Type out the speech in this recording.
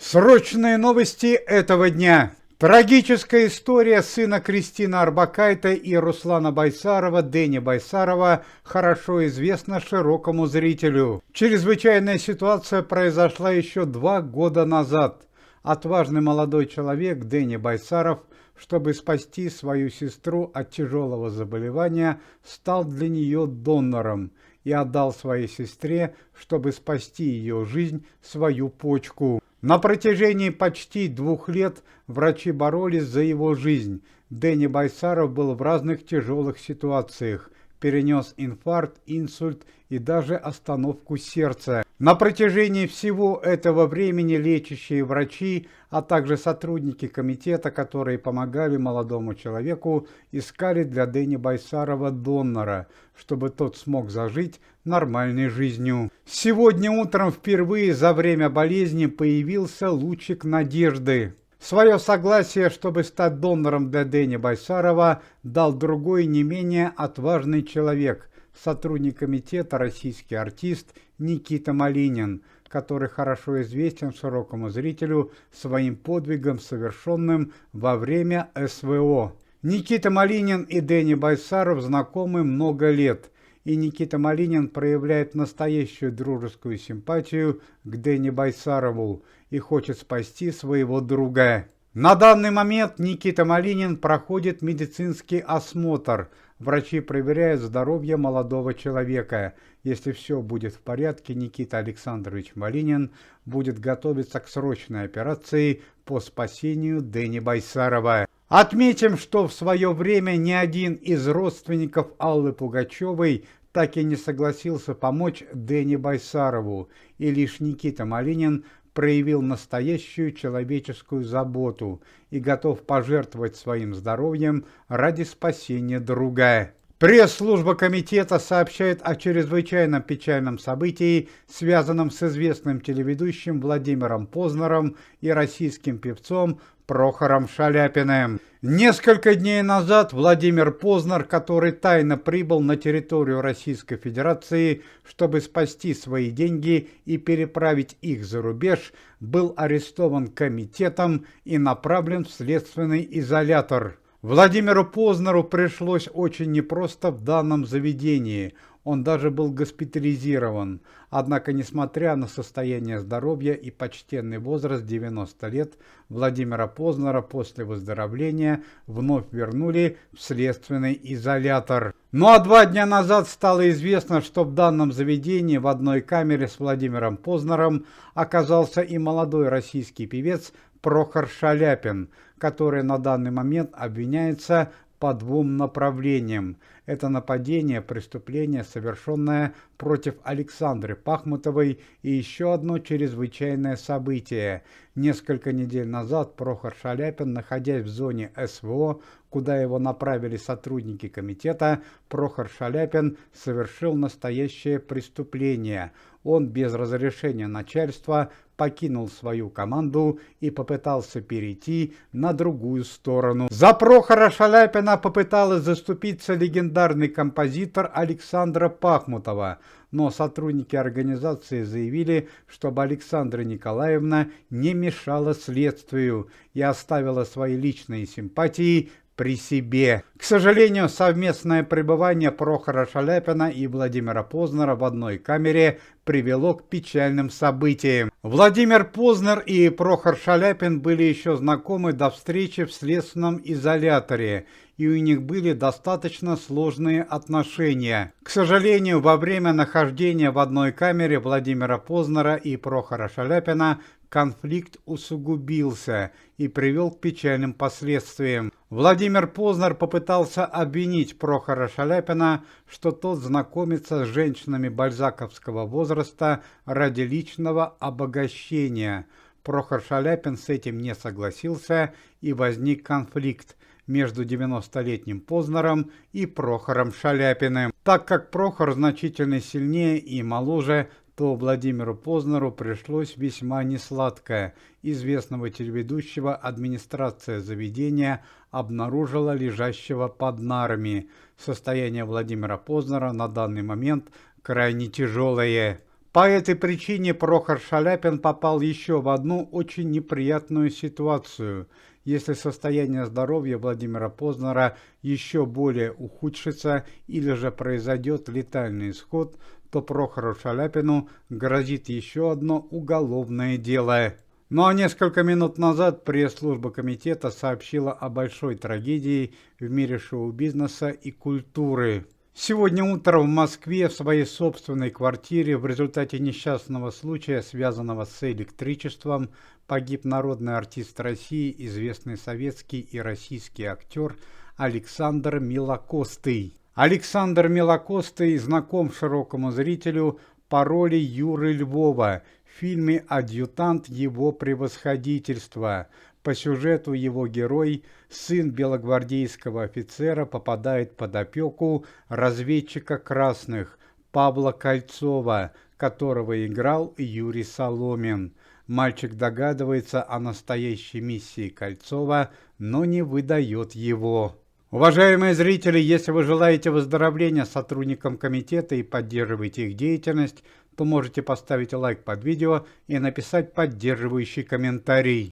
Срочные новости этого дня. Трагическая история сына Кристины Орбакайте и Руслана Байсарова, Дэни Байсарова, хорошо известна широкому зрителю. Чрезвычайная ситуация произошла еще 2 года назад. Отважный молодой человек Дэни Байсаров, чтобы спасти свою сестру от тяжелого заболевания, стал для нее донором и отдал своей сестре, чтобы спасти ее жизнь, свою почку. На протяжении почти 2 лет врачи боролись за его жизнь. Дэни Байсаров был в разных тяжелых ситуациях, перенес инфаркт, инсульт и даже остановку сердца. На протяжении всего этого времени лечащие врачи, а также сотрудники комитета, которые помогали молодому человеку, искали для Дэни Байсарова донора, чтобы тот смог зажить нормальной жизнью. Сегодня утром впервые за время болезни появился лучик надежды. Свое согласие, чтобы стать донором для Дэни Байсарова, дал другой не менее отважный человек, сотрудник комитета, российский артист Никита Малинин, который хорошо известен широкому зрителю своим подвигом, совершенным во время СВО. Никита Малинин и Дэни Байсаров знакомы много лет, и Никита Малинин проявляет настоящую дружескую симпатию к Дэни Байсарову и хочет спасти своего друга. На данный момент Никита Малинин проходит медицинский осмотр. Врачи проверяют здоровье молодого человека. Если все будет в порядке, Никита Александрович Малинин будет готовиться к срочной операции по спасению Дэни Байсарова. Отметим, что в свое время ни один из родственников Аллы Пугачевой так и не согласился помочь Дэни Байсарову, и лишь Никита Малинин проявил настоящую человеческую заботу и готов пожертвовать своим здоровьем ради спасения друга. Пресс-служба комитета сообщает о чрезвычайно печальном событии, связанном с известным телеведущим Владимиром Познером и российским певцом Прохором Шаляпиным. Несколько дней назад Владимир Познер, который тайно прибыл на территорию Российской Федерации, чтобы спасти свои деньги и переправить их за рубеж, был арестован комитетом и направлен в следственный изолятор. Владимиру Познеру пришлось очень непросто в данном заведении. Он даже был госпитализирован. Однако, несмотря на состояние здоровья и почтенный возраст 90 лет, Владимира Познера после выздоровления вновь вернули в следственный изолятор. Ну а 2 дня назад стало известно, что в данном заведении в одной камере с Владимиром Познером оказался и молодой российский певец Прохор Шаляпин, который на данный момент обвиняется по 2 направлениям. Это нападение, преступление, совершенное против Александры Пахмутовой, и еще одно чрезвычайное событие. Несколько недель назад Прохор Шаляпин, находясь в зоне СВО, куда его направили сотрудники комитета, Прохор Шаляпин совершил настоящее преступление. Он без разрешения начальства покинул свою команду и попытался перейти на другую сторону. За Прохора Шаляпина попыталась заступиться легендарный композитор Александра Пахмутова, но сотрудники организации заявили, чтобы Александра Николаевна не мешала следствию и оставила свои личные симпатии при себе. К сожалению, совместное пребывание Прохора Шаляпина и Владимира Познера в одной камере привело к печальным событиям. Владимир Познер и Прохор Шаляпин были еще знакомы до встречи в следственном изоляторе, и у них были достаточно сложные отношения. К сожалению, во время нахождения в одной камере Владимира Познера и Прохора Шаляпина конфликт усугубился и привел к печальным последствиям. Владимир Познер попытался обвинить Прохора Шаляпина, что тот знакомится с женщинами бальзаковского возраста ради личного обогащения. Прохор Шаляпин с этим не согласился, и возник конфликт между 90-летним Познером и Прохором Шаляпиным. Так как Прохор значительно сильнее и моложе, то Владимиру Познеру пришлось весьма несладко. Известного телеведущего администрация заведения обнаружила лежащего под нарами. Состояние Владимира Познера на данный момент крайне тяжелое. По этой причине Прохор Шаляпин попал еще в одну очень неприятную ситуацию. Если состояние здоровья Владимира Познера еще более ухудшится или же произойдет летальный исход, то Прохору Шаляпину грозит еще одно уголовное дело. Ну а несколько минут назад пресс-служба комитета сообщила о большой трагедии в мире шоу-бизнеса и культуры. Сегодня утром в Москве в своей собственной квартире в результате несчастного случая, связанного с электричеством, погиб народный артист России, известный советский и российский актер Александр Милокостый. Александр Милокостый знаком широкому зрителю по роли Юры Львова в фильме «Адъютант его превосходительства». По сюжету его герой, сын белогвардейского офицера, попадает под опеку разведчика красных Павла Кольцова, которого играл Юрий Соломин. Мальчик догадывается о настоящей миссии Кольцова, но не выдает его. Уважаемые зрители, если вы желаете выздоровления сотрудникам комитета и поддерживаете их деятельность, то можете поставить лайк под видео и написать поддерживающий комментарий.